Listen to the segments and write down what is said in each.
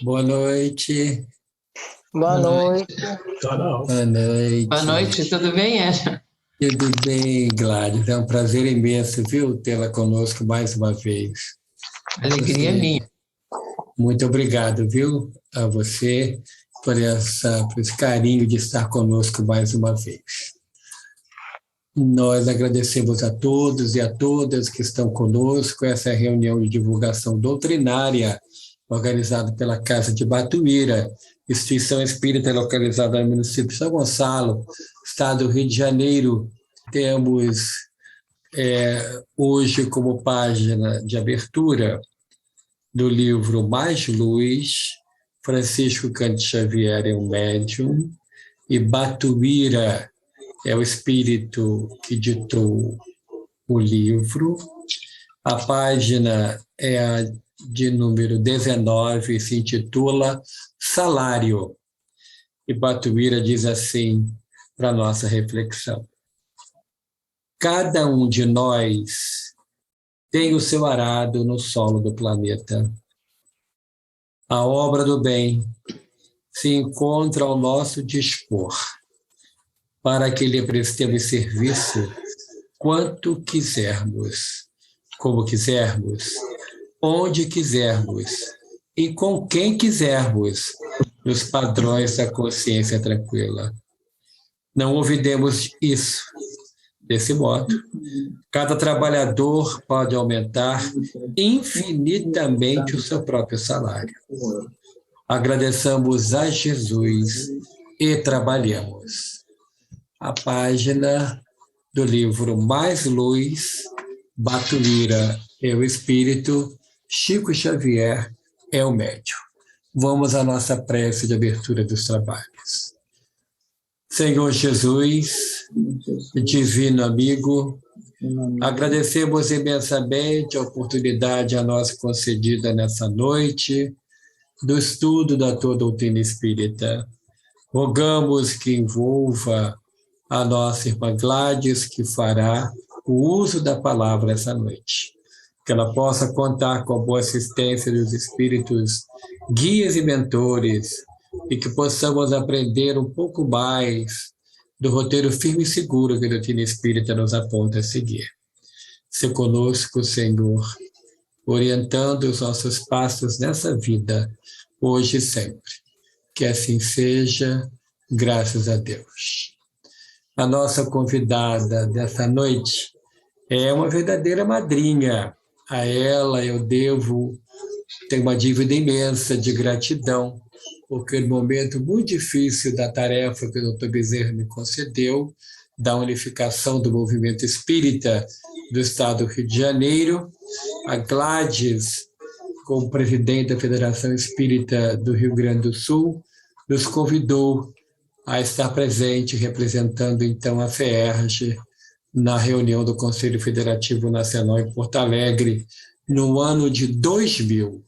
Boa noite. Boa noite. Boa noite. Boa noite, tudo bem, Érica? Tudo bem, Gladys? É um prazer imenso, viu, tê-la conosco mais uma vez. Alegria minha. Muito obrigado, viu, a você por esse carinho de estar conosco mais uma vez. Nós agradecemos a todos e a todas que estão conosco. Essa é a reunião de divulgação doutrinária organizada pela Casa de Batuíra, instituição espírita localizada no município de São Gonçalo, estado do Rio de Janeiro. Temos hoje como página de abertura do livro Mais Luz, Francisco Cândido Xavier é um médium, e Batuíra é o espírito que ditou o livro. A página é a de número 19 e se intitula Salário. E Batuíra diz assim, para nossa reflexão: cada um de nós tem o seu arado no solo do planeta. A obra do bem se encontra ao nosso dispor, para que lhe prestemos serviço quanto quisermos, como quisermos, onde quisermos e com quem quisermos, nos padrões da consciência tranquila. Não ouvidemos isso. Desse modo, cada trabalhador pode aumentar infinitamente o seu próprio salário. Agradeçamos a Jesus e trabalhemos. A página do livro Mais Luz, Batuíra é o Espírito, Chico Xavier é o Médium. Vamos à nossa prece de abertura dos trabalhos. Senhor Jesus, divino amigo, agradecemos imensamente a oportunidade a nós concedida nessa noite do estudo da tua doutrina espírita. Rogamos que envolva a nossa irmã Gladys, que fará o uso da palavra essa noite. Que ela possa contar com a boa assistência dos espíritos guias e mentores, e que possamos aprender um pouco mais do roteiro firme e seguro que a doutrina espírita nos aponta a seguir. Se conosco, Senhor, orientando os nossos passos nessa vida, hoje e sempre. Que assim seja, graças a Deus. A nossa convidada dessa noite é uma verdadeira madrinha. A ela eu tenho uma dívida imensa de gratidão, porque no momento muito difícil da tarefa que o Dr. Bezerra me concedeu, da unificação do movimento espírita do estado do Rio de Janeiro, a Gladys, como presidente da Federação Espírita do Rio Grande do Sul, nos convidou a estar presente, representando então a FEERJ, na reunião do Conselho Federativo Nacional em Porto Alegre, no ano de 2000.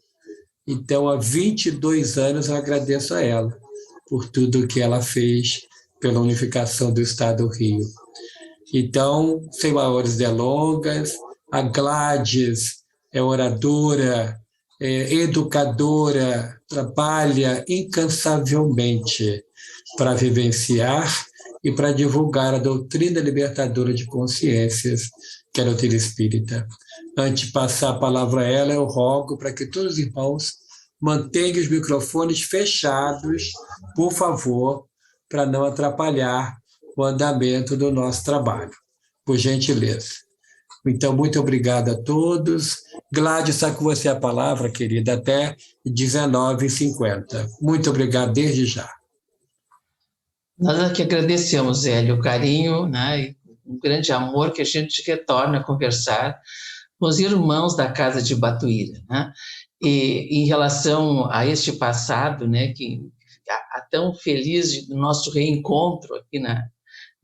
Então, há 22 anos, eu agradeço a ela por tudo que ela fez pela unificação do Estado do Rio. Então, sem maiores delongas, a Gladys é oradora, é educadora, trabalha incansavelmente para vivenciar e para divulgar a doutrina libertadora de consciências, que é a doutrina espírita. Antes de passar a palavra a ela, eu rogo para que todos os irmãos mantenham os microfones fechados, por favor, para não atrapalhar o andamento do nosso trabalho. Por gentileza. Então, muito obrigado a todos. Gladys, está com você a palavra, querida, até 19h50. Muito obrigado desde já. Nós aqui agradecemos, Hélio, o carinho, né, e um grande amor que a gente retorna a conversar com os irmãos da Casa de Batuíra, né? E em relação a este passado, né, que a tão feliz do nosso reencontro aqui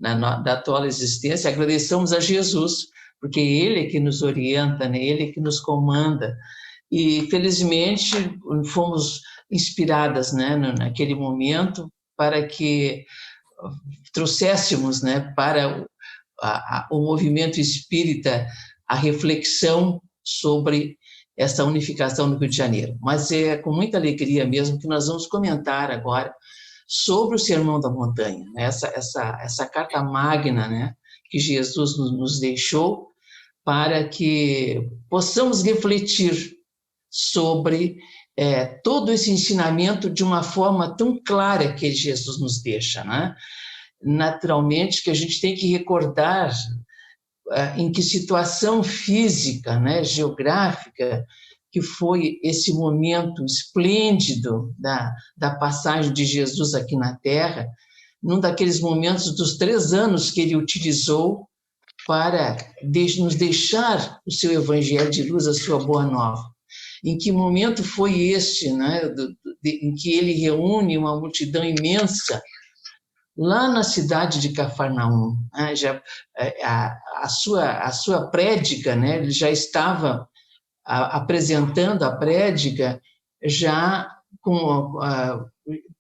da atual existência, agradecemos a Jesus, porque Ele é que nos orienta, né, Ele é que nos comanda. E, felizmente, fomos inspiradas, né, naquele momento para que trouxéssemos, né, para o movimento espírita a reflexão sobre essa unificação no Rio de Janeiro. Mas é com muita alegria mesmo que nós vamos comentar agora sobre o Sermão da Montanha, né? Essa carta magna, né, que Jesus nos deixou para que possamos refletir sobre todo esse ensinamento de uma forma tão clara que Jesus nos deixa, né? Naturalmente que a gente tem que recordar em que situação física, né, geográfica, que foi esse momento esplêndido da passagem de Jesus aqui na Terra, num daqueles momentos dos 3 anos que ele utilizou para nos deixar o seu evangelho de luz, a sua boa nova. Em que momento foi este, né, em que ele reúne uma multidão imensa lá na cidade de Cafarnaum, né? A sua prédica, né, ele já estava apresentando a prédica já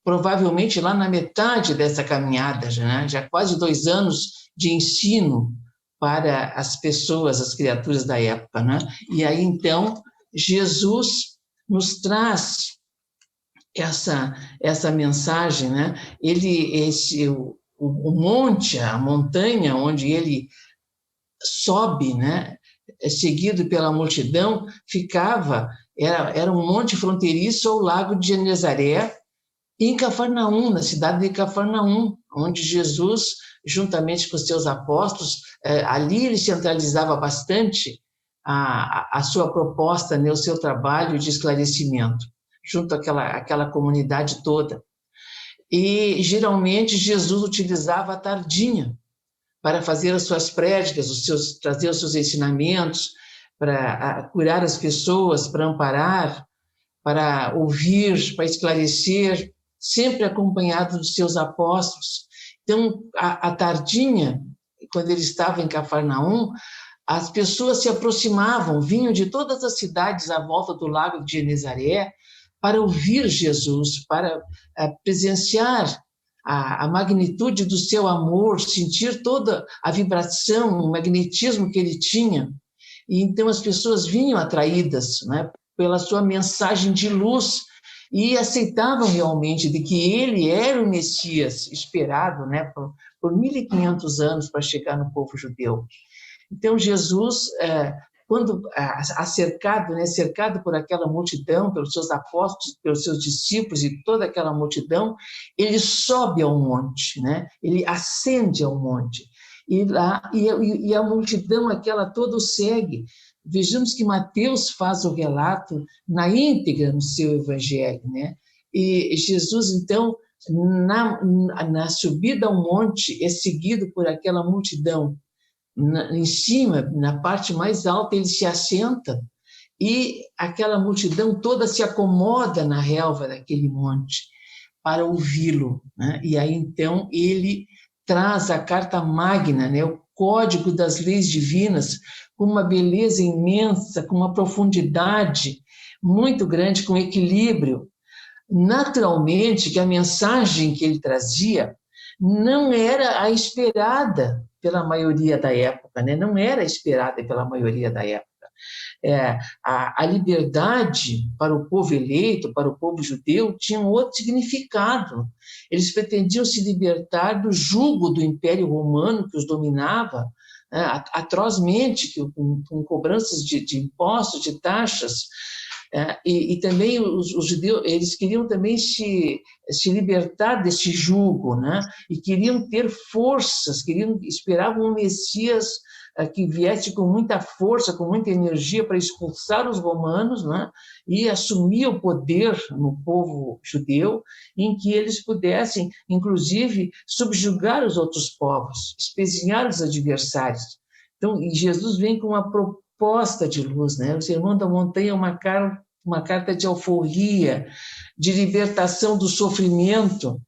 provavelmente lá na metade dessa caminhada, né, já quase 2 anos de ensino para as pessoas, as criaturas da época, né? E aí então Jesus nos traz essa mensagem, né? O monte, a montanha onde ele sobe, né, seguido pela multidão, era um monte fronteiriço ao lago de Genezaré, em Cafarnaum, na cidade de Cafarnaum, onde Jesus, juntamente com os seus apóstolos, ali ele centralizava bastante a sua proposta, né, o seu trabalho de esclarecimento, junto àquela comunidade toda. E, geralmente, Jesus utilizava a tardinha para fazer as suas prédicas, trazer os seus ensinamentos, para curar as pessoas, para amparar, para ouvir, para esclarecer, sempre acompanhado dos seus apóstolos. Então, a tardinha, quando ele estava em Cafarnaum, as pessoas se aproximavam, vinham de todas as cidades à volta do lago de Genezaré para ouvir Jesus, para presenciar a magnitude do seu amor, sentir toda a vibração, o magnetismo que ele tinha. E então as pessoas vinham atraídas, né, pela sua mensagem de luz e aceitavam realmente de que ele era o Messias esperado, né, por 1.500 anos para chegar no povo judeu. Então Jesus, quando cercado, né, cercado por aquela multidão, pelos seus apóstolos, pelos seus discípulos e toda aquela multidão, ele sobe ao monte, né, ele ascende ao monte. E a multidão aquela toda o segue. Vejamos que Mateus faz o relato na íntegra no seu evangelho, né? E Jesus, então, na subida ao monte, é seguido por aquela multidão. Em cima, na parte mais alta, ele se assenta e aquela multidão toda se acomoda na relva daquele monte para ouvi-lo, né? E aí, então, ele traz a carta magna, né, o código das leis divinas, com uma beleza imensa, com uma profundidade muito grande, com equilíbrio. Naturalmente que a mensagem que ele trazia não era a esperada pela maioria da época, né? Não era esperada pela maioria da época. A liberdade para o povo eleito, para o povo judeu, tinha um outro significado. Eles pretendiam se libertar do jugo do Império Romano que os dominava, atrozmente, com cobranças de impostos, de taxas, e também os judeus, eles queriam também se libertar desse jugo, né? E queriam ter forças, esperavam um Messias que viesse com muita força, com muita energia para expulsar os romanos, né, e assumir o poder no povo judeu, em que eles pudessem, inclusive, subjugar os outros povos, espezinhar os adversários. Então, Jesus vem com uma proposta de luz, né? O Sermão da Montanha é uma carta de alforria, de libertação do sofrimento,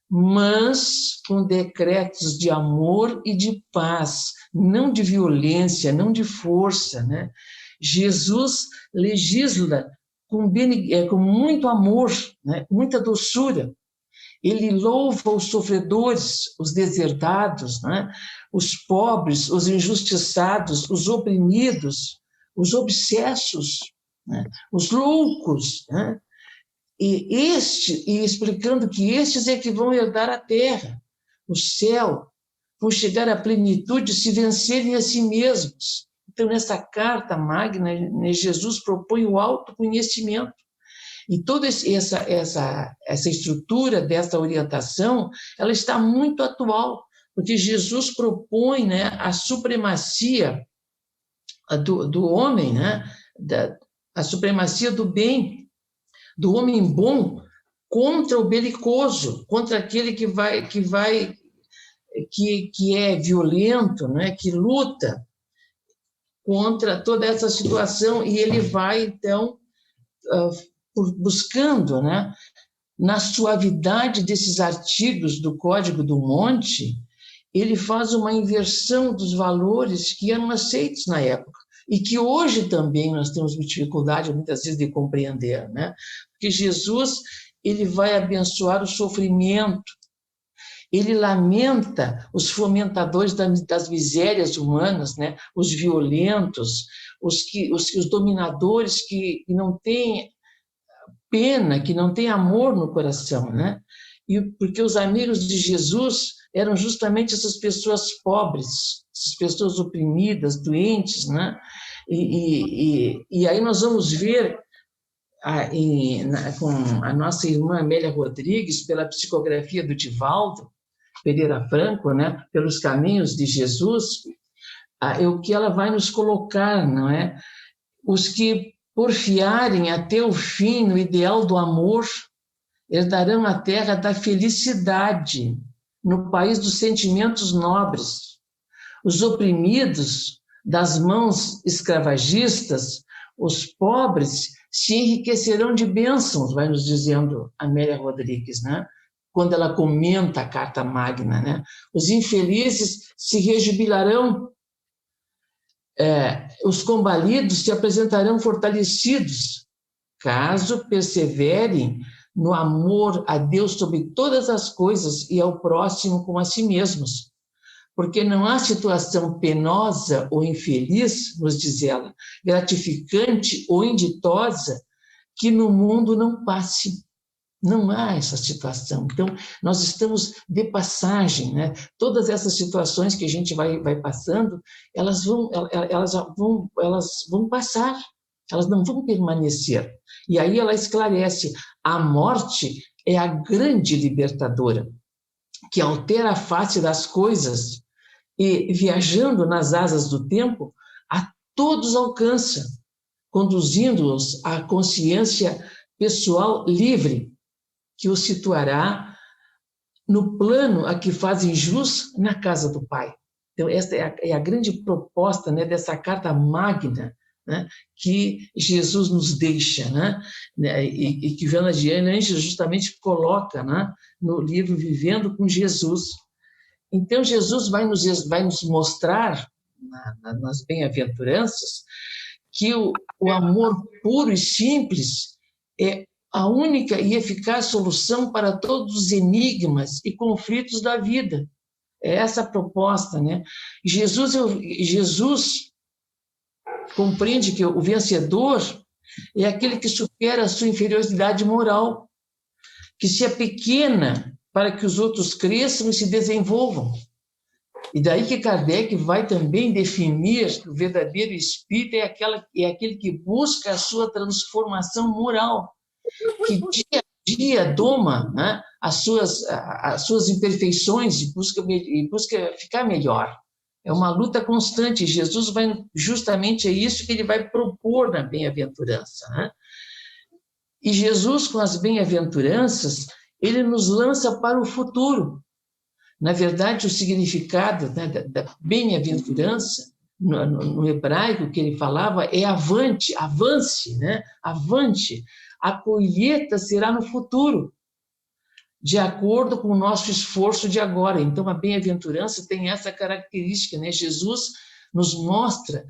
mas com decretos de amor e de paz, não de violência, não de força, né? Jesus legisla com muito amor, né? Muita doçura. Ele louva os sofredores, os deserdados, né? Os pobres, os injustiçados, os oprimidos, os obsessos, né? Os loucos, né? E explicando que estes é que vão herdar a terra, o céu, vão chegar à plenitude se vencerem a si mesmos. Então, nessa carta magna, né, Jesus propõe o autoconhecimento. E toda essa estrutura dessa orientação, ela está muito atual, porque Jesus propõe, né, a supremacia do homem, né, a supremacia do bem, do homem bom contra o belicoso, contra aquele que é violento, né, que luta contra toda essa situação, e ele vai, então, buscando, né, na suavidade desses artigos do Código do Monte, ele faz uma inversão dos valores que eram aceitos na época, e que hoje também nós temos dificuldade, muitas vezes, de compreender, né? Porque Jesus, ele vai abençoar o sofrimento, ele lamenta os fomentadores das misérias humanas, né? Os violentos, os dominadores que não têm pena, que não têm amor no coração, né? E porque os amigos de Jesus eram justamente essas pessoas pobres, essas pessoas oprimidas, doentes, né? E aí nós vamos ver com a nossa irmã Amélia Rodrigues, pela psicografia do Divaldo Pereira Franco, né, pelos caminhos de Jesus, o que ela vai nos colocar, não é? Os que porfiarem até o fim no ideal do amor herdarão a terra da felicidade, no país dos sentimentos nobres. Os oprimidos das mãos escravagistas, os pobres se enriquecerão de bênçãos, vai nos dizendo Amélia Rodrigues, né? Quando ela comenta a Carta Magna, né? Os infelizes se rejubilarão, os combalidos se apresentarão fortalecidos, caso perseverem no amor a Deus sobre todas as coisas e ao próximo como a si mesmos. Porque não há situação penosa ou infeliz, nos diz ela, gratificante ou inditosa, que no mundo não passe. Não há essa situação. Então, nós estamos de passagem, né? Todas essas situações que a gente vai passando, elas vão passar, elas não vão permanecer. E aí ela esclarece, a morte é a grande libertadora, que altera a face das coisas e, viajando nas asas do tempo, a todos alcança, conduzindo-os à consciência pessoal livre, que os situará no plano a que fazem jus na casa do Pai. Então, esta é a grande proposta, né, dessa carta magna, né, que Jesus nos deixa, né, e que Joana de Anjos justamente coloca, né, no livro Vivendo com Jesus. Então, Jesus vai nos mostrar, nas bem-aventuranças, que o amor puro e simples é a única e eficaz solução para todos os enigmas e conflitos da vida. É essa a proposta, né? Jesus compreende que o vencedor é aquele que supera a sua inferioridade moral, que se apequena para que os outros cresçam e se desenvolvam. E daí que Kardec vai também definir que o verdadeiro espírito é aquele que busca a sua transformação moral, que dia a dia doma, né, as suas imperfeições e busca ficar melhor. É uma luta constante. Jesus justamente é isso que ele vai propor na bem-aventurança, né? E Jesus, com as bem-aventuranças, ele nos lança para o futuro. Na verdade, o significado, né, da bem-aventurança, no hebraico que ele falava, é avante, avance, né? Avante. A colheita será no futuro, de acordo com o nosso esforço de agora. Então, a bem-aventurança tem essa característica, né? Jesus nos mostra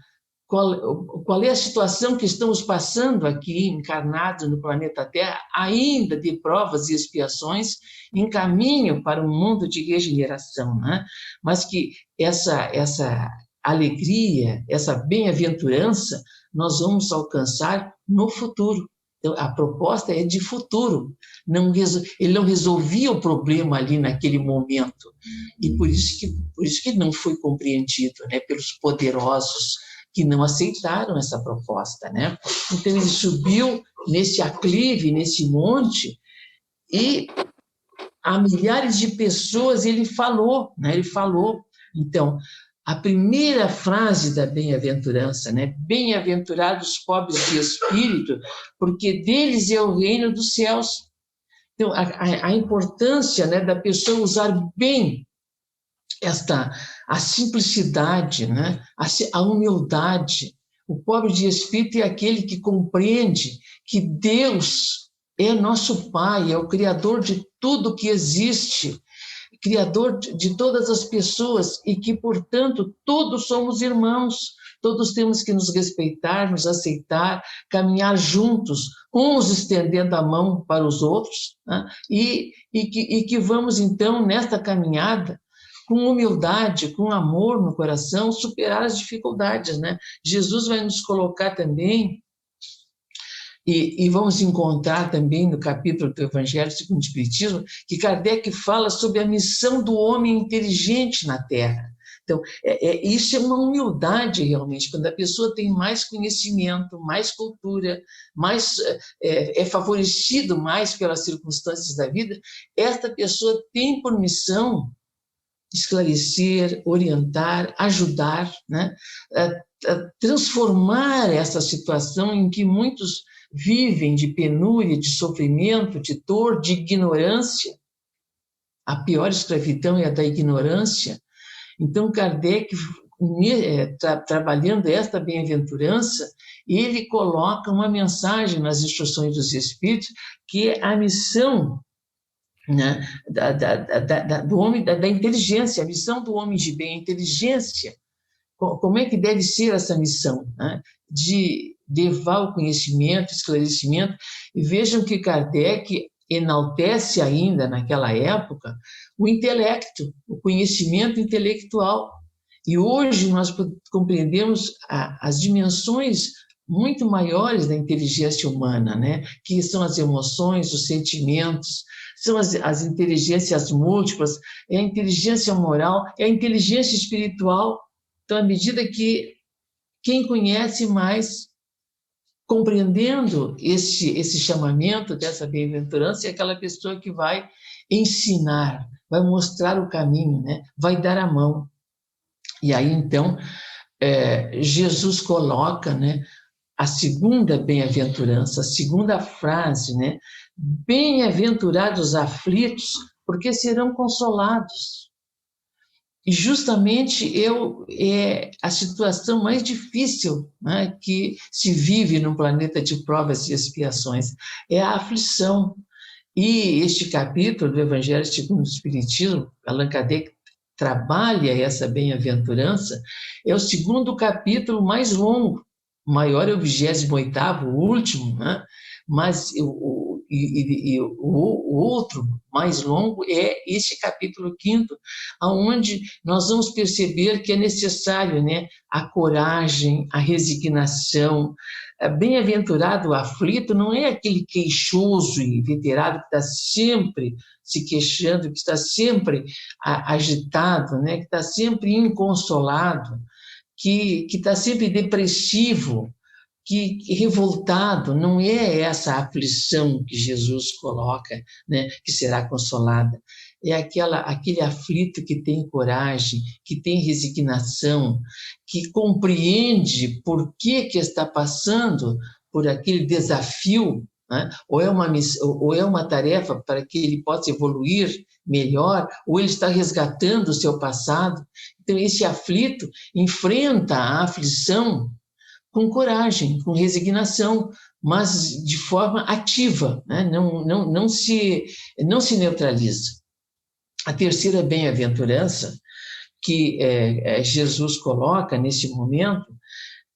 qual é a situação que estamos passando aqui, encarnados no planeta Terra, ainda de provas e expiações, em caminho para um mundo de regeneração, né? Mas que essa alegria, essa bem-aventurança, nós vamos alcançar no futuro. Então, a proposta é de futuro. Ele não resolvia o problema ali naquele momento. E por isso que não foi compreendido, né, pelos poderosos que não aceitaram essa proposta, né? Então, ele subiu nesse aclive, nesse monte, e a milhares de pessoas ele falou, né? Ele falou. Então, a primeira frase da bem-aventurança, né? Bem-aventurados os pobres de espírito, porque deles é o reino dos céus. Então, a importância, né, da pessoa usar bem a simplicidade, né? A humildade. O pobre de espírito é aquele que compreende que Deus é nosso Pai, é o Criador de tudo que existe, Criador de todas as pessoas, e que, portanto, todos somos irmãos, todos temos que nos respeitar, nos aceitar, caminhar juntos, uns estendendo a mão para os outros, né? e que vamos, então, nesta caminhada, com humildade, com amor no coração, superar as dificuldades, né? Jesus vai nos colocar também, e vamos encontrar também no capítulo do Evangelho segundo o Espiritismo, que Kardec fala sobre a missão do homem inteligente na Terra. Então, isso é uma humildade realmente, quando a pessoa tem mais conhecimento, mais cultura, é favorecido mais pelas circunstâncias da vida, esta pessoa tem por missão esclarecer, orientar, ajudar, né? A transformar essa situação em que muitos vivem de penúria, de sofrimento, de dor, de ignorância. A pior escravidão é a da ignorância. Então, Kardec, trabalhando esta bem-aventurança, ele coloca uma mensagem nas instruções dos Espíritos, que é a missão, né, do homem, da inteligência, a missão do homem de bem, a inteligência. Como é que deve ser essa missão, né? De levar o conhecimento, esclarecimento, e vejam que Kardec enaltece ainda, naquela época, o intelecto, o conhecimento intelectual. E hoje nós compreendemos as dimensões muito maiores da inteligência humana, né? Que são as emoções, os sentimentos, são as inteligências múltiplas, é a inteligência moral, é a inteligência espiritual. Então, à medida que quem conhece mais, compreendendo esse chamamento dessa bem-aventurança, é aquela pessoa que vai ensinar, vai mostrar o caminho, né? Vai dar a mão. E aí, então, Jesus coloca, né, a segunda bem-aventurança, a segunda frase, né? Bem-aventurados os aflitos, porque serão consolados. E justamente é a situação mais difícil, né, que se vive num planeta de provas e expiações, é a aflição. E este capítulo do Evangelho segundo o Espiritismo, Allan Kardec trabalha essa bem-aventurança, é o segundo capítulo mais longo. O maior é o 28º, o último, né? Mas o outro mais longo é este capítulo 5º, onde nós vamos perceber que é necessário, né, a coragem, a resignação. Bem-aventurado o aflito não é aquele queixoso e veterado que está sempre se queixando, que está sempre agitado, né, que está sempre inconsolado, que está sempre depressivo, que revoltado. Não é essa aflição que Jesus coloca, né, que será consolada. É aquele aflito que tem coragem, que tem resignação, que compreende por que está passando por aquele desafio, né? Ou é uma tarefa para que ele possa evoluir melhor, ou ele está resgatando o seu passado. Então, esse aflito enfrenta a aflição com coragem, com resignação, mas de forma ativa, né? Não se neutraliza. A terceira bem-aventurança que Jesus coloca nesse momento,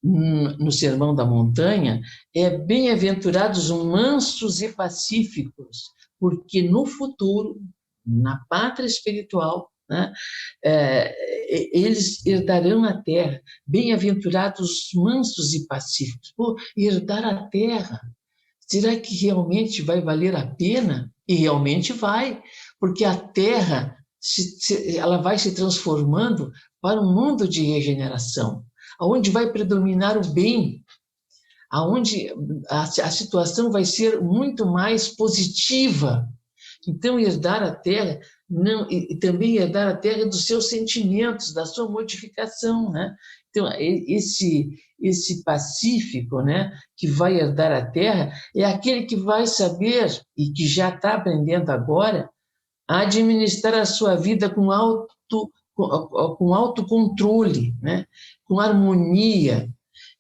no Sermão da Montanha, é: bem-aventurados os mansos e pacíficos, porque no futuro, na pátria espiritual, né? Eles herdarão a terra. Bem-aventurados os mansos e pacíficos. Pô, herdar a terra, será que realmente vai valer a pena? E realmente vai, porque a terra ela vai se transformando para um mundo de regeneração, onde vai predominar o bem, aonde a situação vai ser muito mais positiva. Então, herdar a terra, não, e também herdar a terra dos seus sentimentos, da sua modificação, né? Então, esse pacífico, né, que vai herdar a terra, é aquele que vai saber, e que já está aprendendo agora, a administrar a sua vida com autocontrole, né? Com harmonia.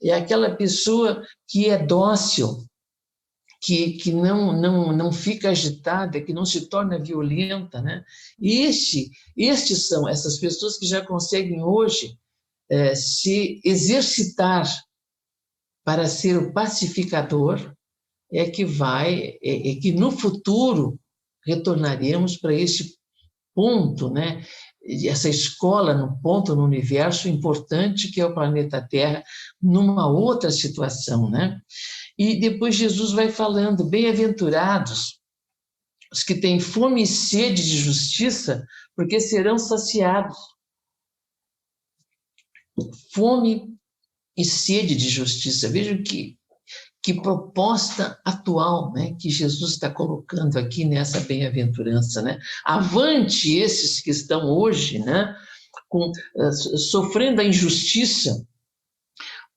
É aquela pessoa que é dócil, que não fica agitada, que não se torna violenta, né? E estes são essas pessoas que já conseguem hoje se exercitar para ser o pacificador, que no futuro retornaremos para esse ponto, né? Essa escola no ponto no universo importante que é o planeta Terra, numa outra situação, né? E depois Jesus vai falando, bem-aventurados os que têm fome e sede de justiça, porque serão saciados. Fome e sede de justiça. Vejam que proposta atual, né, que Jesus está colocando aqui nessa bem-aventurança, né? Avante esses que estão hoje, né, sofrendo a injustiça,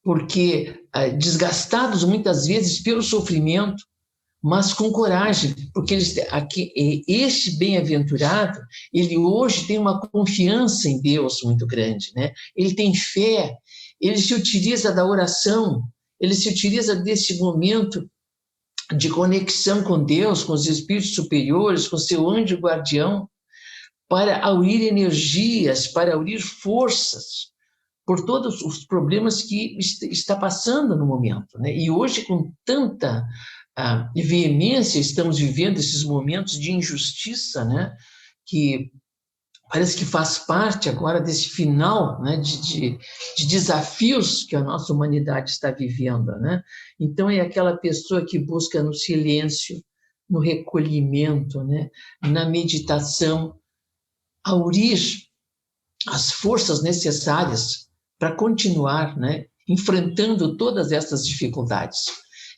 porque desgastados muitas vezes pelo sofrimento, mas com coragem, porque este bem-aventurado, ele hoje tem uma confiança em Deus muito grande, né? Ele tem fé, ele se utiliza da oração, ele se utiliza desse momento de conexão com Deus, com os espíritos superiores, com seu anjo guardião, para aurir energias, para aurir forças por todos os problemas que está passando no momento, né? E hoje, com tanta veemência, estamos vivendo esses momentos de injustiça, né? Que parece que faz parte agora desse final, né, de desafios que a nossa humanidade está vivendo, né? Então, é aquela pessoa que busca no silêncio, no recolhimento, né, na meditação, aurir as forças necessárias para continuar, né, enfrentando todas essas dificuldades.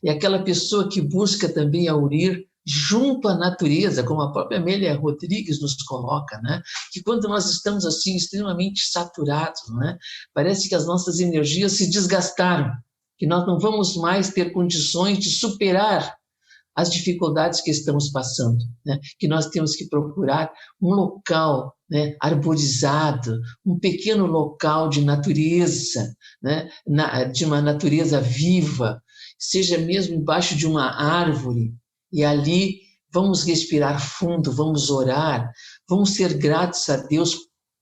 É aquela pessoa que busca também aurir junto à natureza, como a própria Amélia Rodrigues nos coloca, né? Que quando nós estamos assim extremamente saturados, né? Parece que as nossas energias se desgastaram, que nós não vamos mais ter condições de superar as dificuldades que estamos passando, né? Que nós temos que procurar um local, né, arborizado, um pequeno local de natureza, né, de uma natureza viva, seja mesmo embaixo de uma árvore, e ali vamos respirar fundo, vamos orar, vamos ser gratos a Deus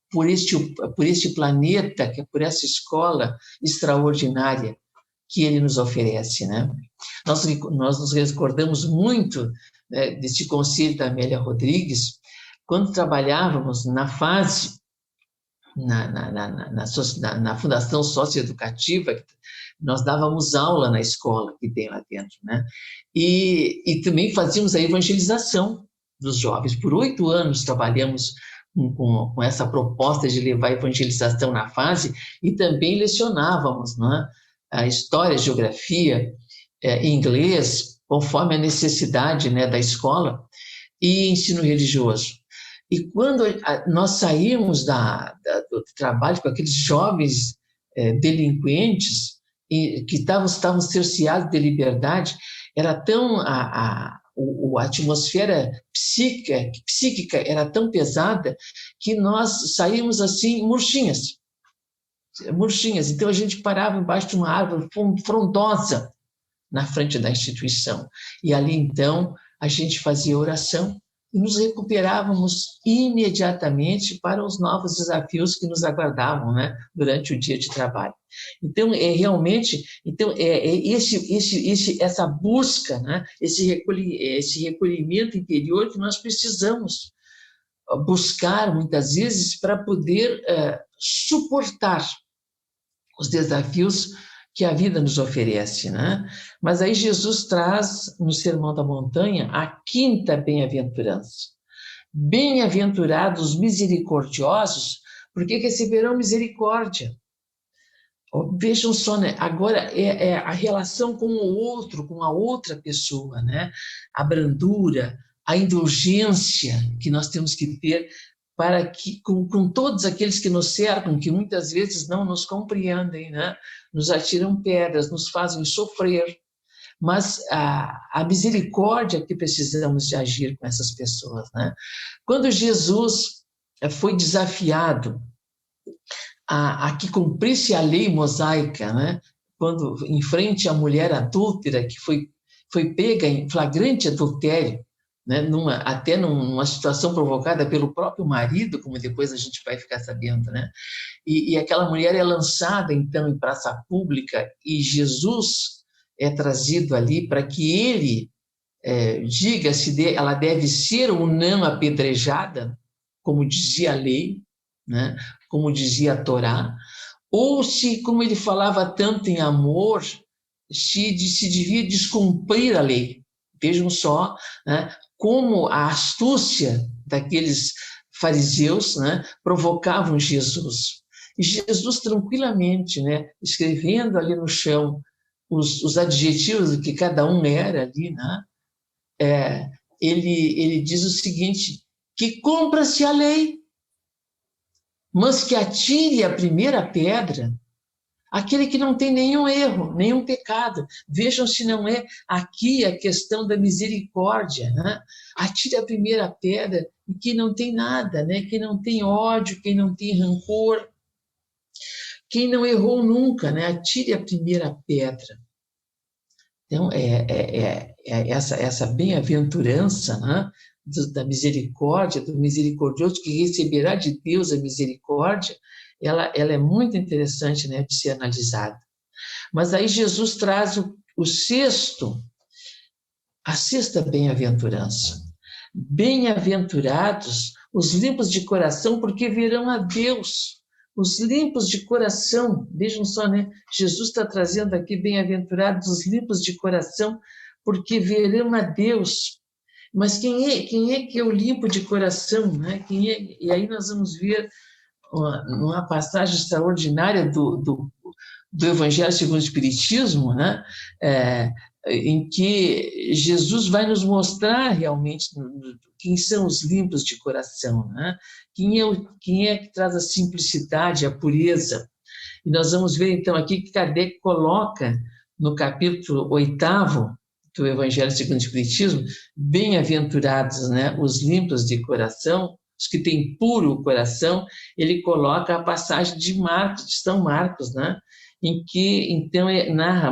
por este planeta, por essa escola extraordinária que Ele nos oferece, né? Nós nos recordamos muito, né, deste conselho da Amélia Rodrigues, quando trabalhávamos na fase, na Fundação Socioeducativa, nós dávamos aula na escola que tem lá dentro, né? E também fazíamos a evangelização dos jovens. Por 8 anos trabalhamos com essa proposta de levar a evangelização na fase e também lecionávamos, né, a história, a geografia, inglês, conforme a necessidade, né, da escola, e ensino religioso. E quando nós saímos do trabalho com aqueles jovens delinquentes que estavam cerceados de liberdade, era tão a atmosfera psíquica era tão pesada que nós saímos assim murchinhas. Então a gente parava embaixo de uma árvore frondosa na frente da instituição. E ali, então, a gente fazia oração e nos recuperávamos imediatamente para os novos desafios que nos aguardavam, né, durante o dia de trabalho. Então, essa busca, né, esse recolhimento interior que nós precisamos. buscar, muitas vezes, para poder suportar os desafios que a vida nos oferece, né? Mas aí Jesus traz, no Sermão da Montanha, a quinta bem-aventurança. Bem-aventurados os misericordiosos, porque receberão misericórdia. Vejam só, né? Agora é a relação com o outro, com a outra pessoa, né? A brandura, a indulgência que nós temos que ter para que, com todos aqueles que nos cercam, que muitas vezes não nos compreendem, né? Nos atiram pedras, nos fazem sofrer, mas a misericórdia que precisamos de agir com essas pessoas, né? Quando Jesus foi desafiado a que cumprisse a lei mosaica, né? Quando em frente à mulher adúltera que foi pega em flagrante adultério, né? Até numa situação provocada pelo próprio marido, como depois a gente vai ficar sabendo, né? E aquela mulher é lançada então em praça pública e Jesus é trazido ali para que ele diga se ela deve ser ou não apedrejada, como dizia a lei, né? Como dizia a Torá, ou se, como ele falava tanto em amor, se devia descumprir a lei. Vejam só, né? Como a astúcia daqueles fariseus, né? Provocavam Jesus. E Jesus tranquilamente, né? Escrevendo ali no chão os adjetivos do que cada um era ali, né? Ele diz o seguinte, que cumpra-se a lei, mas que atire a primeira pedra aquele que não tem nenhum erro, nenhum pecado. Vejam se não é aqui a questão da misericórdia, né? Atire a primeira pedra e que não tem nada, né? Quem não tem ódio, quem não tem rancor, quem não errou nunca, né? Atire a primeira pedra. Então, essa bem-aventurança, né? Da misericórdia, do misericordioso que receberá de Deus a misericórdia, ela é muito interessante, né, de ser analisada. Mas aí Jesus traz a sexta bem-aventurança. Bem-aventurados os limpos de coração, porque verão a Deus. Os limpos de coração, vejam só, né? Jesus está trazendo aqui bem-aventurados os limpos de coração, porque verão a Deus. Mas quem é que é o limpo de coração, né? E aí nós vamos ver uma passagem extraordinária do Evangelho segundo o Espiritismo, né? Em que Jesus vai nos mostrar realmente quem são os limpos de coração, né? Quem é que traz a simplicidade, a pureza. E nós vamos ver então aqui que Kardec coloca no capítulo 8º do Evangelho segundo o Espiritismo, bem-aventurados, né, os limpos de coração, os que têm puro coração. Ele coloca a passagem de São Marcos, né, em que, então,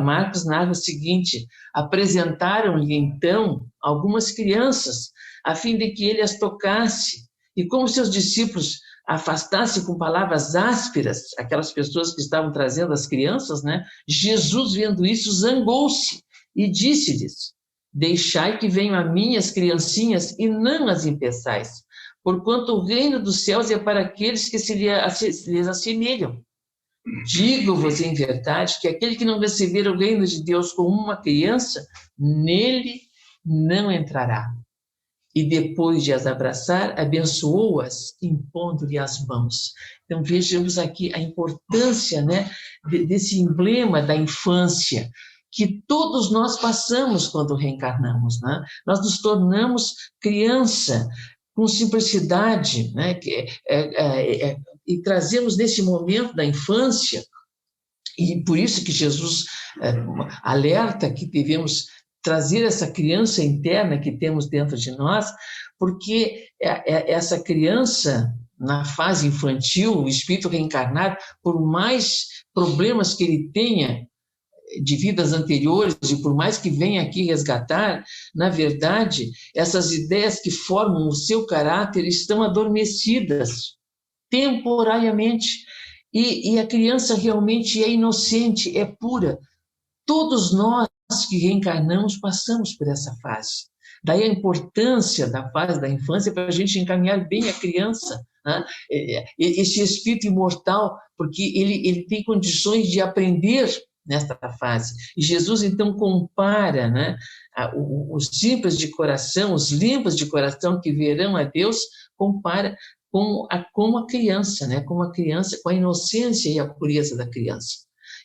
Marcos narra o seguinte, apresentaram-lhe, então, algumas crianças, a fim de que ele as tocasse, e como seus discípulos afastassem com palavras ásperas aquelas pessoas que estavam trazendo as crianças, né, Jesus, vendo isso, zangou-se, e disse-lhes, deixai que venham a mim as criancinhas e não as impeçais, porquanto o reino dos céus é para aqueles que lhes assemelham. Digo-vos em verdade que aquele que não receber o reino de Deus como uma criança, nele não entrará. E depois de as abraçar, abençoou-as, impondo-lhe as mãos. Então vejamos aqui a importância, né, desse emblema da infância, que todos nós passamos quando reencarnamos, né? Nós nos tornamos criança com simplicidade, né? E trazemos nesse momento da infância, e por isso que Jesus alerta que devemos trazer essa criança interna que temos dentro de nós, porque essa criança, na fase infantil, o espírito reencarnado, por mais problemas que ele tenha de vidas anteriores, e por mais que venha aqui resgatar, na verdade, essas ideias que formam o seu caráter estão adormecidas temporariamente, e a criança realmente é inocente, é pura. Todos nós que reencarnamos passamos por essa fase. Daí a importância da fase da infância para a gente encaminhar bem a criança, né? Esse espírito imortal, porque ele tem condições de aprender nesta fase. E Jesus, então, compara, né, os simples de coração, os limpos de coração que verão a Deus, compara com a criança, né, com a criança, com a inocência e a pureza da criança.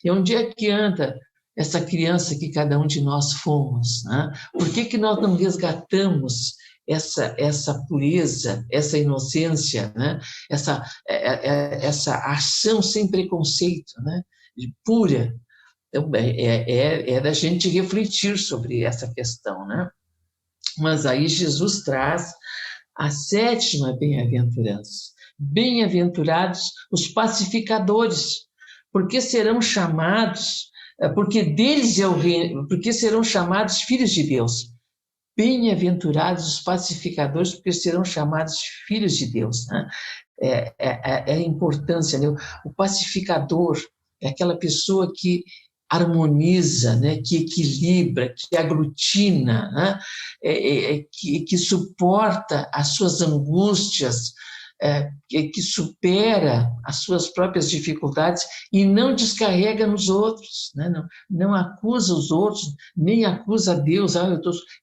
E onde é que anda essa criança que cada um de nós fomos, né? Por que nós não resgatamos essa pureza, essa inocência, né? Essa ação sem preconceito, né? Pura. Então, é da gente refletir sobre essa questão, né? Mas aí Jesus traz a 7ª bem-aventurança. Bem-aventurados os pacificadores, porque serão chamados, porque deles é o reino, porque serão chamados filhos de Deus. Bem-aventurados os pacificadores, porque serão chamados filhos de Deus, né? A importância, né? O pacificador é aquela pessoa que harmoniza, né? Que equilibra, que aglutina, né? Que suporta as suas angústias, que supera as suas próprias dificuldades e não descarrega nos outros, né? Não acusa os outros, nem acusa Deus,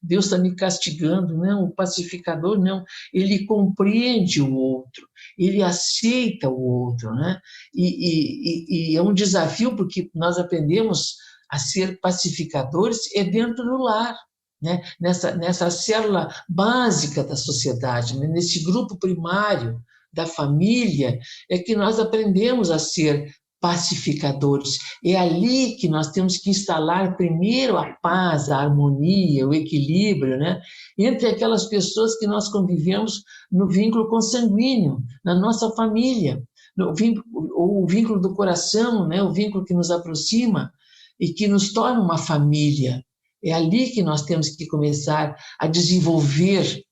Deus está me castigando. Não, o pacificador não, ele compreende o outro, ele aceita o outro, né? E é um desafio, porque nós aprendemos a ser pacificadores dentro do lar, né? Nessa célula básica da sociedade, né? Nesse grupo primário da família, é que nós aprendemos a ser pacificadores. É ali que nós temos que instalar primeiro a paz, a harmonia, o equilíbrio, né? Entre aquelas pessoas que nós convivemos no vínculo consanguíneo, na nossa família, o vínculo do coração, né? O vínculo que nos aproxima e que nos torna uma família. É ali que nós temos que começar a desenvolver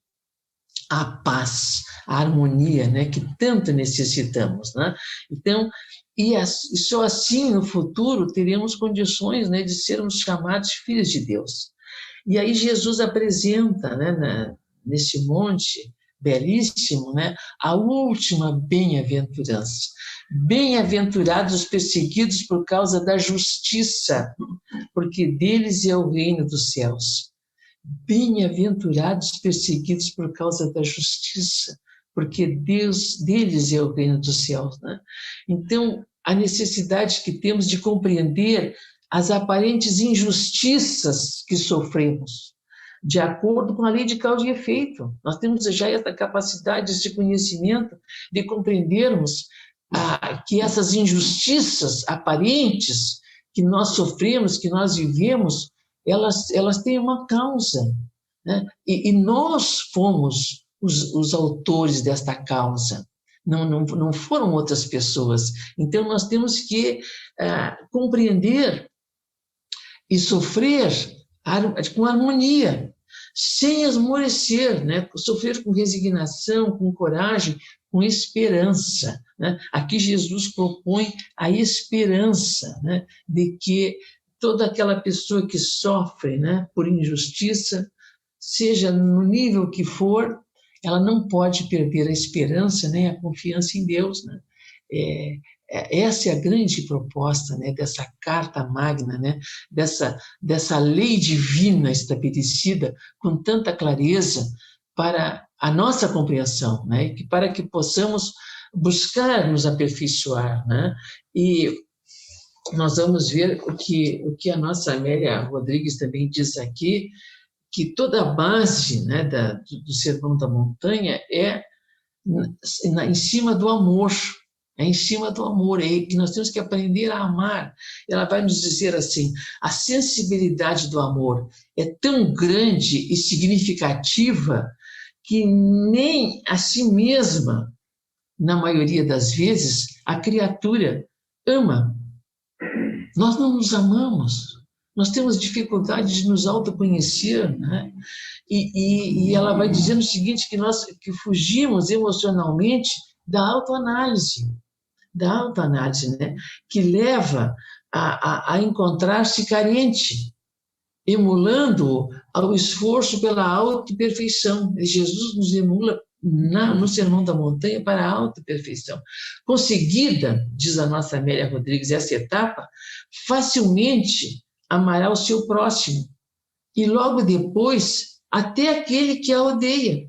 a paz, a harmonia, né, que tanto necessitamos, né? Então, e só assim no futuro teremos condições, né, de sermos chamados filhos de Deus. E aí Jesus apresenta, né, nesse monte belíssimo, né, a última bem-aventurança. Bem-aventurados os perseguidos por causa da justiça, porque deles é o reino dos céus. Bem-aventurados perseguidos por causa da justiça, porque deles é o reino dos céus, né? Então, a necessidade que temos de compreender as aparentes injustiças que sofremos, de acordo com a lei de causa e efeito. Nós temos já essa capacidade, esse conhecimento de compreendermos que essas injustiças aparentes que nós sofremos, que nós vivemos, elas têm uma causa, né? E nós fomos os autores desta causa, não foram outras pessoas. Então, nós temos que compreender e sofrer com harmonia, sem esmorecer, né? Sofrer com resignação, com coragem, com esperança, né? Aqui Jesus propõe a esperança, né, de que toda aquela pessoa que sofre, né, por injustiça, seja no nível que for, ela não pode perder a esperança nem a confiança em Deus, né? Essa é a grande proposta, né, dessa carta magna, né, dessa lei divina estabelecida com tanta clareza para a nossa compreensão, né, para que possamos buscar nos aperfeiçoar, né? E nós vamos ver o que a nossa Amélia Rodrigues também diz aqui, que toda a base, né, do Sermão da Montanha é em cima do amor, em cima do amor, que nós temos que aprender a amar. Ela vai nos dizer assim: a sensibilidade do amor é tão grande e significativa que nem a si mesma, na maioria das vezes, a criatura ama. Nós não nos amamos, nós temos dificuldade de nos autoconhecer, né? E ela vai dizendo o seguinte, que fugimos emocionalmente da autoanálise, né? Que leva a encontrar-se carente. emulando ao esforço pela autoperfeição. Jesus nos emula no Sermão da Montanha para a autoperfeição. Conseguida, diz a nossa Amélia Rodrigues, essa etapa, facilmente amará o seu próximo e logo depois até aquele que a odeia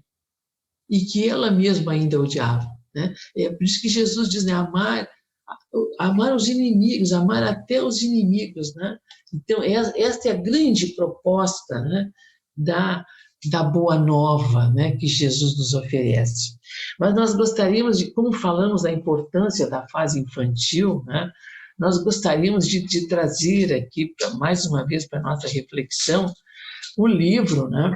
e que ela mesma ainda odiava, né? É por isso que Jesus diz, né, amar os inimigos, amar até os inimigos, né? Então, esta é a grande proposta, né, da Boa Nova, né, que Jesus nos oferece. Mas nós gostaríamos de, como falamos da importância da fase infantil, né, nós gostaríamos de trazer aqui, mais uma vez, para a nossa reflexão, o livro, né,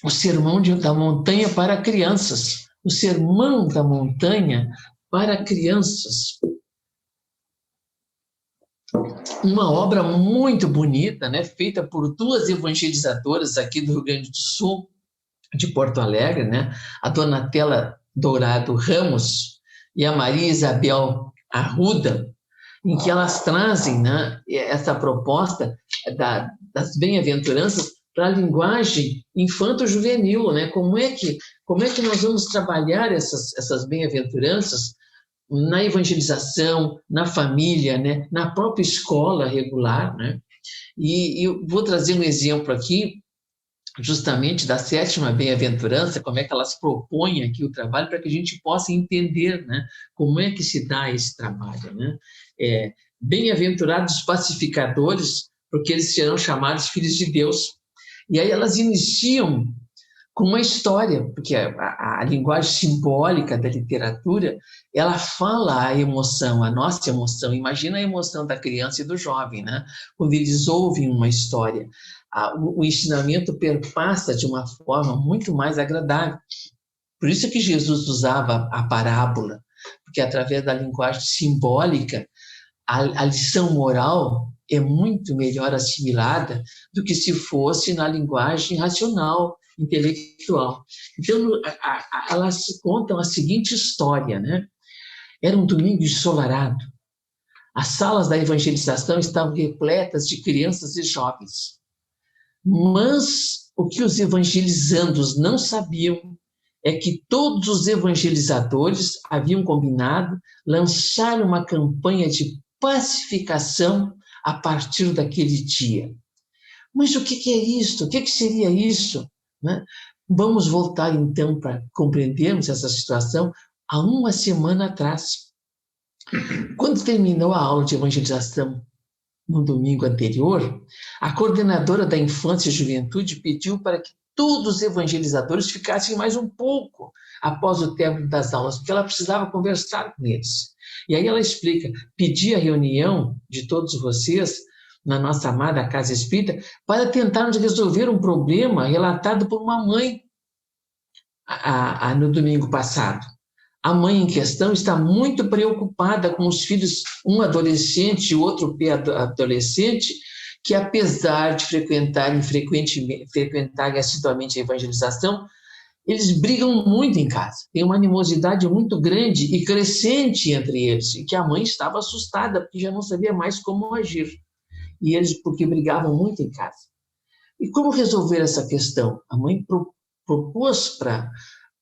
O Sermão da Montanha para Crianças. O Sermão da Montanha para Crianças. Uma obra muito bonita, né, feita por duas evangelizadoras aqui do Rio Grande do Sul, de Porto Alegre, né, a Donatella Dourado Ramos e a Maria Isabel Arruda, em que elas trazem, né, essa proposta das bem-aventuranças para a linguagem infanto-juvenil, né? Como é que nós vamos trabalhar essas bem-aventuranças na evangelização, na família, né? Na própria escola regular, né? E eu vou trazer um exemplo aqui, justamente da sétima bem-aventurança, como é que elas propõem aqui o trabalho para que a gente possa entender, né, como é que se dá esse trabalho, né? Bem-aventurados os pacificadores, porque eles serão chamados filhos de Deus. E aí elas iniciam com uma história, porque a linguagem simbólica da literatura, ela fala a emoção, a nossa emoção. Imagina a emoção da criança e do jovem, né? Quando eles ouvem uma história. O ensinamento perpassa de uma forma muito mais agradável. Por isso que Jesus usava a parábola, porque através da linguagem simbólica, a lição moral é muito melhor assimilada do que se fosse na linguagem racional, intelectual. Então, elas contam a seguinte história, né? Era um domingo ensolarado. As salas da evangelização estavam repletas de crianças e jovens. Mas o que os evangelizandos não sabiam é que todos os evangelizadores haviam combinado lançar uma campanha de pacificação a partir daquele dia. Mas o que é isso? O que seria isso? Né? Vamos voltar, então, para compreendermos essa situação há uma semana atrás. Quando terminou a aula de evangelização no domingo anterior, a coordenadora da Infância e Juventude pediu para que todos os evangelizadores ficassem mais um pouco após o término das aulas, porque ela precisava conversar com eles. E aí ela explica, pedi a reunião de todos vocês na nossa amada Casa Espírita para tentarmos resolver um problema relatado por uma mãe no domingo passado. A mãe em questão está muito preocupada com os filhos, um adolescente e outro pré-adolescente, que apesar de frequentarem assiduamente a evangelização, eles brigam muito em casa. Tem uma animosidade muito grande e crescente entre eles, e que a mãe estava assustada, porque já não sabia mais como agir. E eles, porque brigavam muito em casa. E como resolver essa questão? A mãe propôs para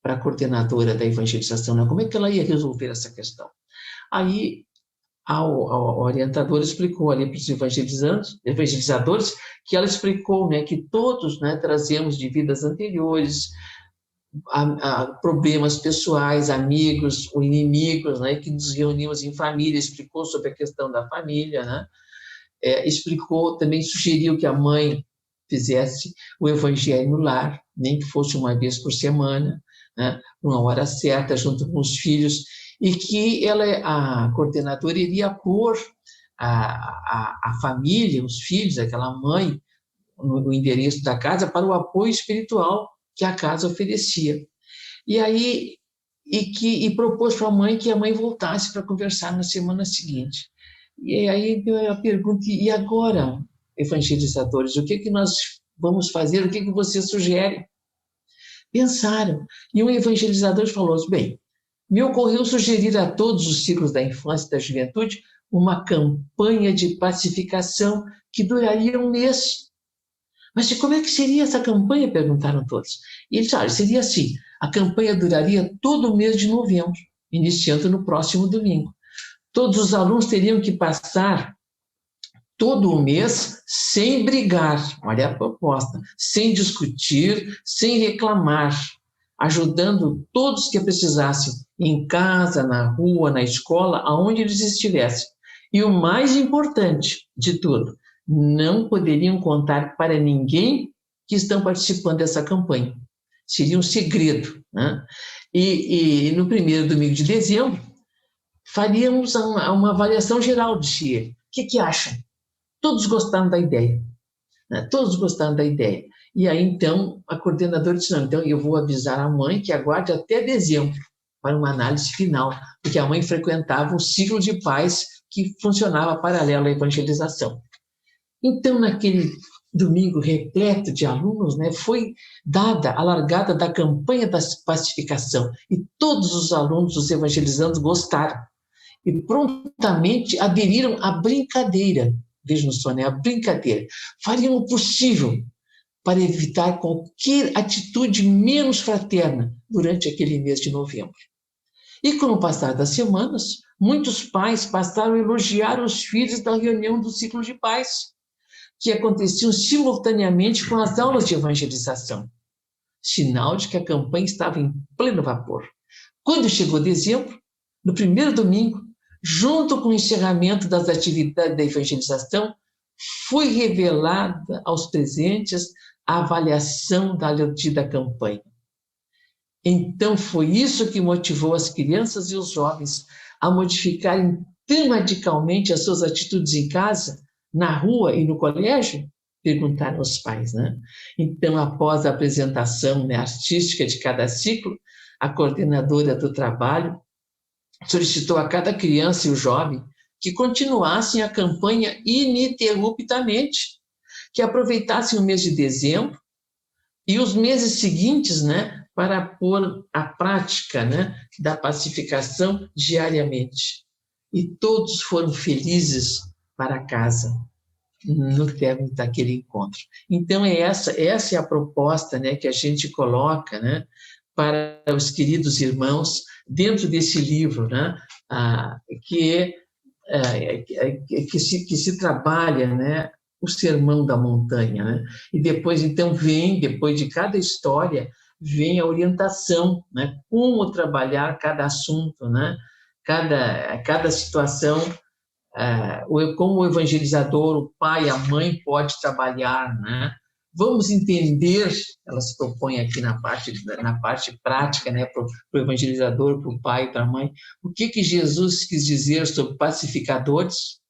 a coordenadora da evangelização, né? Como é que ela ia resolver essa questão? Aí a orientadora explicou ali para os evangelizadores que ela explicou, né, que todos, né, trazemos de vidas anteriores problemas pessoais, amigos ou inimigos, né, que nos reunimos em família, explicou sobre a questão da família, né? Explicou, também sugeriu que a mãe fizesse o evangelho no lar, nem que fosse uma vez por semana, né, uma hora certa, junto com os filhos, e que a coordenadora iria pôr a família, os filhos, aquela mãe, no endereço da casa para o apoio espiritual que a casa oferecia. E aí, propôs para a mãe que a mãe voltasse para conversar na semana seguinte. E aí deu a pergunta, e agora, evangelizadores, o que nós vamos fazer? O que você sugere? Pensaram. E um evangelizador falou assim, bem, me ocorreu sugerir a todos os ciclos da infância e da juventude uma campanha de pacificação que duraria um mês. Mas como é que seria essa campanha? Perguntaram todos. E ele disse, seria assim, a campanha duraria todo o mês de novembro, iniciando no próximo domingo. Todos os alunos teriam que passar todo o mês sem brigar, olha a proposta, sem discutir, sem reclamar, ajudando todos que precisassem, em casa, na rua, na escola, aonde eles estivessem. E o mais importante de tudo, não poderiam contar para ninguém que estão participando dessa campanha. Seria um segredo, né? E no primeiro domingo de dezembro, faríamos uma avaliação geral, disse ele. O que acham? Todos gostaram da ideia, né? Todos gostaram da ideia. E aí, então, a coordenadora disse, não, então eu vou avisar a mãe que aguarde até dezembro para uma análise final, porque a mãe frequentava um ciclo de pais que funcionava paralelo à evangelização. Então, naquele domingo repleto de alunos, né, foi dada a largada da campanha da pacificação, e todos os alunos, os evangelizandos, gostaram, e prontamente aderiram à brincadeira. Vejam só, né? A brincadeira. Fariam o possível para evitar qualquer atitude menos fraterna durante aquele mês de novembro. E com o passar das semanas, muitos pais passaram a elogiar os filhos da reunião do ciclo de pais, que aconteciam simultaneamente com as aulas de evangelização. Sinal de que a campanha estava em pleno vapor. Quando chegou dezembro, no primeiro domingo, junto com o encerramento das atividades da evangelização, foi revelada aos presentes a avaliação da campanha. Então, foi isso que motivou as crianças e os jovens a modificarem tão radicalmente as suas atitudes em casa, na rua e no colégio? Perguntaram os pais, né? Então, após a apresentação, né, artística de cada ciclo, a coordenadora do trabalho solicitou a cada criança e o jovem que continuassem a campanha ininterruptamente, que aproveitassem o mês de dezembro e os meses seguintes, né, para pôr a prática, né, da pacificação diariamente. E todos foram felizes para casa no término daquele encontro. Então, essa é a proposta, né, que a gente coloca, né, para os queridos irmãos dentro desse livro, né, que se trabalha, né, o Sermão da Montanha, né? E depois, então, depois de cada história, vem a orientação, né? Como trabalhar cada assunto, né? Cada situação, como o evangelizador, o pai, a mãe pode trabalhar, né? Vamos entender, ela se propõe aqui na parte prática, né, para o evangelizador, para o pai, para a mãe, o que Jesus quis dizer sobre pacificadores.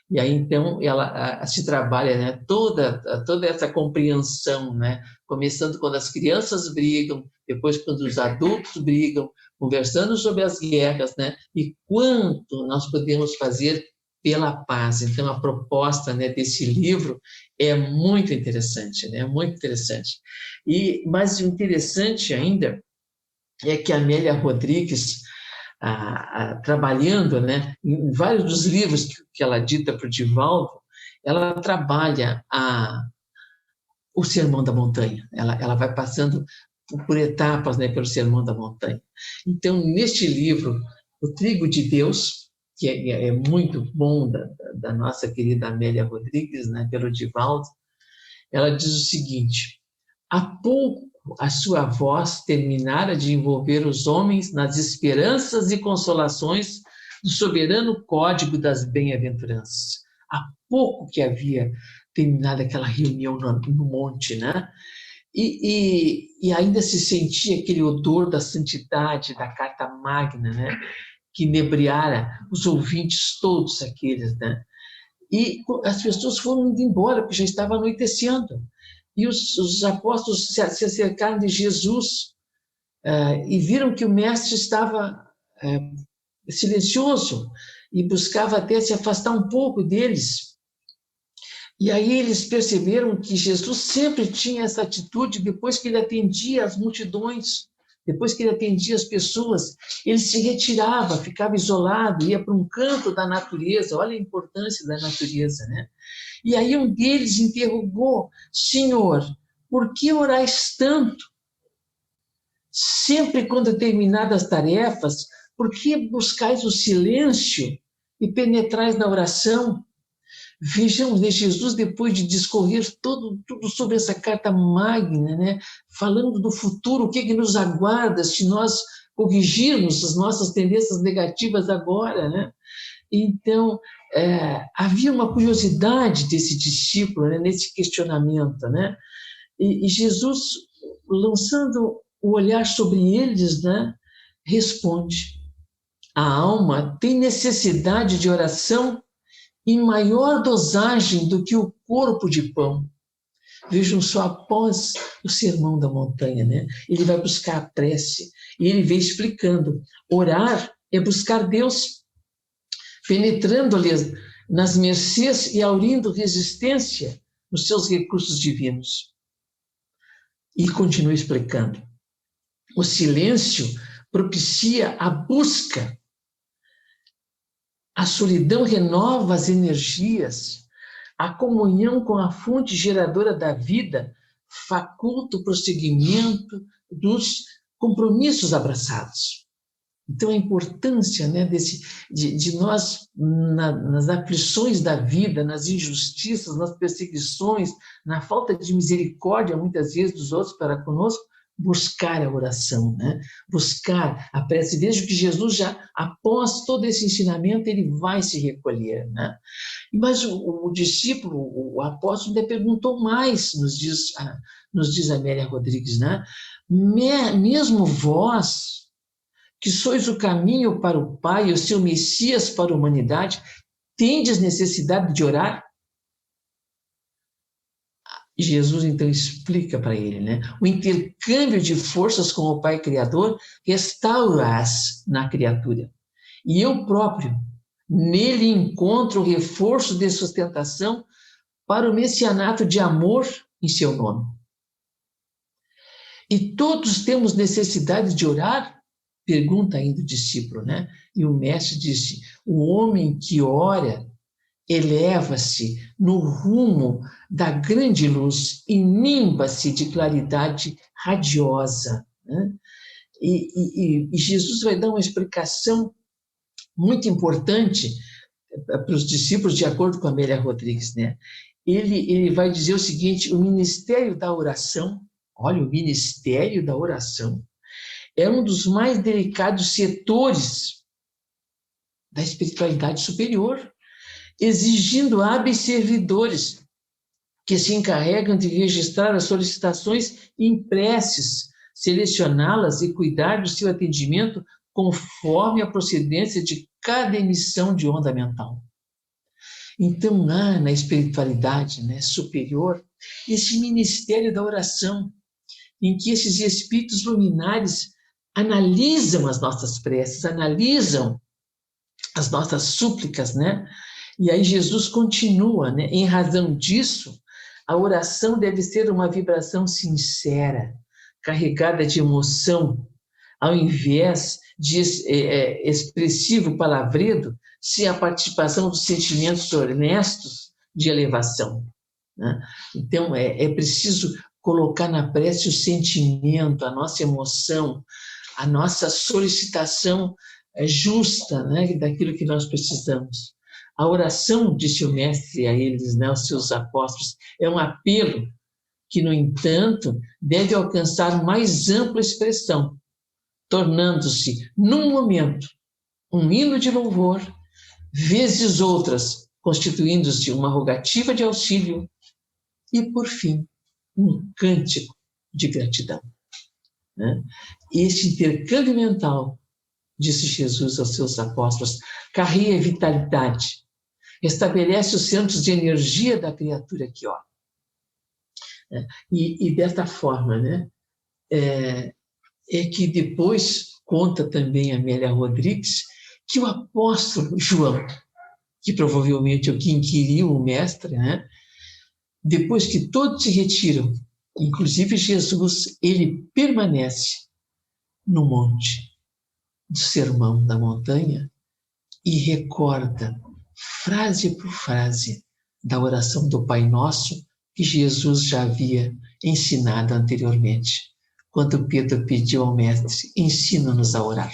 E aí, então, ela se trabalha, né, toda essa compreensão, né, começando quando as crianças brigam, depois quando os adultos brigam, conversando sobre as guerras, né, e quanto nós podemos fazer pela paz. Então, a proposta, né, desse livro é muito interessante, né, muito interessante. Mas o interessante ainda é que a Amélia Rodrigues, trabalhando, né, em vários dos livros que ela dita para o Divaldo, ela trabalha o Sermão da Montanha. Ela vai passando por etapas, né, pelo Sermão da Montanha. Então, neste livro, O Trigo de Deus, que é muito bom, da nossa querida Amélia Rodrigues, né, pelo Divaldo, ela diz o seguinte: há pouco a sua voz terminara de envolver os homens nas esperanças e consolações do soberano código das bem-aventuranças. Há pouco que havia terminado aquela reunião no monte, né? E ainda se sentia aquele odor da santidade da Carta Magna, né? Que inebriara os ouvintes todos aqueles, né? E as pessoas foram indo embora, porque já estava anoitecendo. E os apóstolos se acercaram de Jesus e viram que o mestre estava silencioso e buscava até se afastar um pouco deles. E aí eles perceberam que Jesus sempre tinha essa atitude depois que ele atendia as multidões Depois que ele atendia as pessoas, ele se retirava, ficava isolado, ia para um canto da natureza. Olha a importância da natureza, né? E aí um deles interrogou: Senhor, por que orais tanto? Sempre quando terminadas as tarefas, por que buscais o silêncio e penetrais na oração? Vejamos, né, Jesus, depois de discorrer tudo sobre essa carta magna, né, falando do futuro, o que nos aguarda se nós corrigirmos as nossas tendências negativas agora, né? Então, havia uma curiosidade desse discípulo, né, nesse questionamento, né? E Jesus, lançando o olhar sobre eles, né, responde: a alma tem necessidade de oração em maior dosagem do que o corpo de pão. Vejam só, após o Sermão da Montanha, né? Ele vai buscar a prece e ele vem explicando: orar é buscar Deus, penetrando-lhe nas mercês e aurindo resistência nos seus recursos divinos. E continua explicando: o silêncio propicia a busca, a solidão renova as energias, a comunhão com a fonte geradora da vida faculta o prosseguimento dos compromissos abraçados. Então, a importância, né, de nós, nas aflições da vida, nas injustiças, nas perseguições, na falta de misericórdia, muitas vezes, dos outros para conosco, buscar a oração, né? Buscar a prece. Veja que Jesus, já após todo esse ensinamento, ele vai se recolher, né? Mas o discípulo, o apóstolo, ainda perguntou mais, nos diz Amélia Rodrigues, né? Mesmo vós, que sois o caminho para o Pai e o seu Messias para a humanidade, tendes necessidade de orar? Jesus, então, explica para ele, né? O intercâmbio de forças com o Pai Criador restaura-as na criatura. E eu próprio, nele encontro o reforço de sustentação para o messianato de amor em seu nome. E todos temos necessidade de orar? Pergunta ainda o discípulo, né? E o mestre disse: o homem que ora eleva-se no rumo da grande luz e nimba-se de claridade radiosa, né? E Jesus vai dar uma explicação muito importante para os discípulos, de acordo com a Amélia Rodrigues, né? Ele vai dizer o seguinte: o ministério da oração, olha, o ministério da oração é um dos mais delicados setores da espiritualidade superior, exigindo hábeis servidores que se encarregam de registrar as solicitações em preces, selecioná-las e cuidar do seu atendimento conforme a procedência de cada emissão de onda mental. Então, há na espiritualidade, né, superior esse ministério da oração, em que esses espíritos luminares analisam as nossas preces, analisam as nossas súplicas, né? E aí Jesus continua, né? Em razão disso, a oração deve ser uma vibração sincera, carregada de emoção, ao invés de expressivo palavredo, se a participação dos sentimentos honestos de elevação, né? Então, é preciso colocar na prece o sentimento, a nossa emoção, a nossa solicitação justa, né, daquilo que nós precisamos. A oração, disse o mestre a eles, né, aos seus apóstolos, é um apelo que, no entanto, deve alcançar mais ampla expressão, tornando-se, num momento, um hino de louvor, vezes outras, constituindo-se uma rogativa de auxílio e, por fim, um cântico de gratidão, né? Esse intercâmbio mental, disse Jesus aos seus apóstolos, carrega a vitalidade, estabelece os centros de energia da criatura que ora. E desta forma, né, é que depois conta também a Amélia Rodrigues que o apóstolo João, que provavelmente é o que inquiriu o mestre, né, depois que todos se retiram, inclusive Jesus, ele permanece no monte do Sermão da Montanha e recorda, frase por frase, da oração do Pai Nosso que Jesus já havia ensinado anteriormente, quando Pedro pediu ao Mestre: ensina-nos a orar.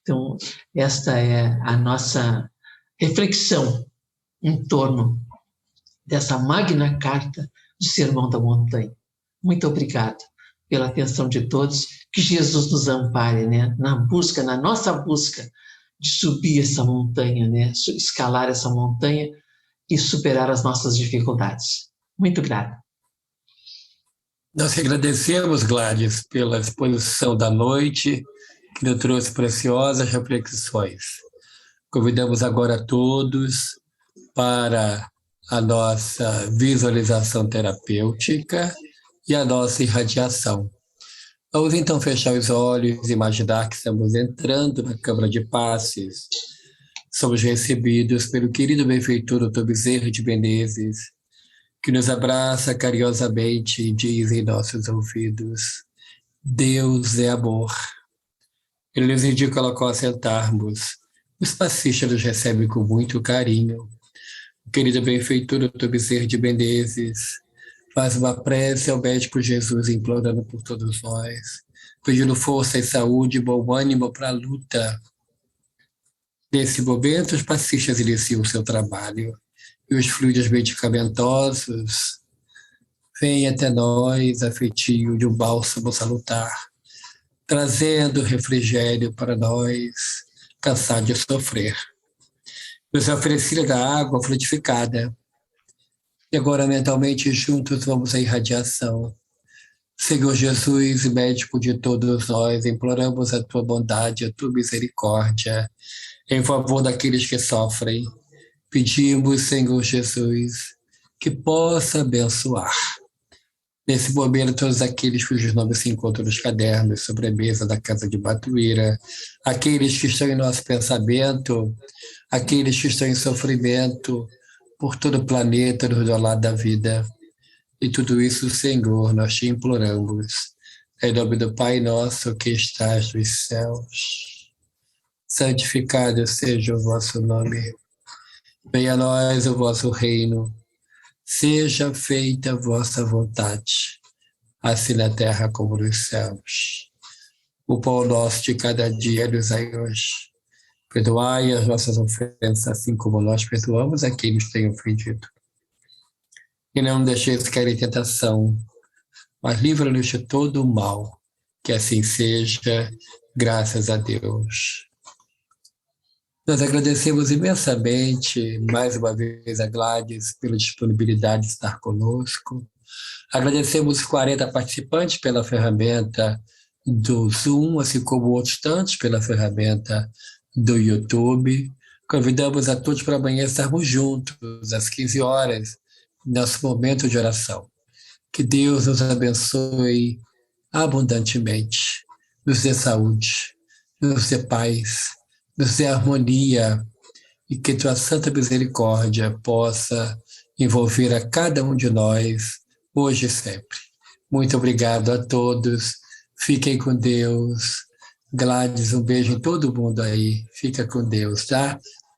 Então, esta é a nossa reflexão em torno dessa magna carta do Sermão da Montanha. Muito obrigado pela atenção de todos, que Jesus nos ampare, né, na nossa busca de subir essa montanha, né, escalar essa montanha e superar as nossas dificuldades. Muito grato. Nós agradecemos, Gladys, pela exposição da noite, que nos trouxe preciosas reflexões. Convidamos agora todos para a nossa visualização terapêutica e a nossa irradiação. Vamos então fechar os olhos e imaginar que estamos entrando na Câmara de Passes. Somos recebidos pelo querido benfeitor Dr. Bezerra de Menezes, que nos abraça carinhosamente e diz em nossos ouvidos: Deus é amor. Ele nos indica o local a sentarmos. Os passistas nos recebem com muito carinho. O querido benfeitor Dr. Bezerra de Menezes faz uma prece ao médico Jesus, implorando por todos nós, pedindo força e saúde e bom ânimo para a luta. Nesse momento, os passistas iniciam o seu trabalho e os fluidos medicamentosos vêm até nós a feitio de um bálsamo salutar, trazendo refrigério para nós, cansados de sofrer. Nos oferecido da água frutificada. E agora, mentalmente, juntos, vamos à irradiação. Senhor Jesus, médico de todos nós, imploramos a tua bondade, a tua misericórdia, em favor daqueles que sofrem. Pedimos, Senhor Jesus, que possa abençoar. Nesse momento, todos aqueles cujos nomes se encontram nos cadernos, sobre a mesa da Casa de Batuíra, aqueles que estão em nosso pensamento, aqueles que estão em sofrimento por todo o planeta, do lado da vida. E tudo isso, Senhor, nós te imploramos. Em nome do Pai nosso que estás nos céus, santificado seja o vosso nome. Venha a nós o vosso reino. Seja feita a vossa vontade, assim na terra como nos céus. O pão nosso de cada dia nos dai hoje. Perdoai as nossas ofensas, assim como nós perdoamos a quem nos tem ofendido. E não deixeis cair em tentação, mas livra-nos de todo o mal. Que assim seja, graças a Deus. Nós agradecemos imensamente, mais uma vez, a Gladys pela disponibilidade de estar conosco. Agradecemos os 40 participantes pela ferramenta do Zoom, assim como outros tantos pela ferramenta do YouTube. Convidamos a todos para amanhã estarmos juntos, às 15 horas, nosso momento de oração. Que Deus nos abençoe abundantemente, nos dê saúde, nos dê paz, nos dê harmonia, e que tua santa misericórdia possa envolver a cada um de nós, hoje e sempre. Muito obrigado a todos, fiquem com Deus. Gladys, um beijo em todo mundo aí, fica com Deus, tá?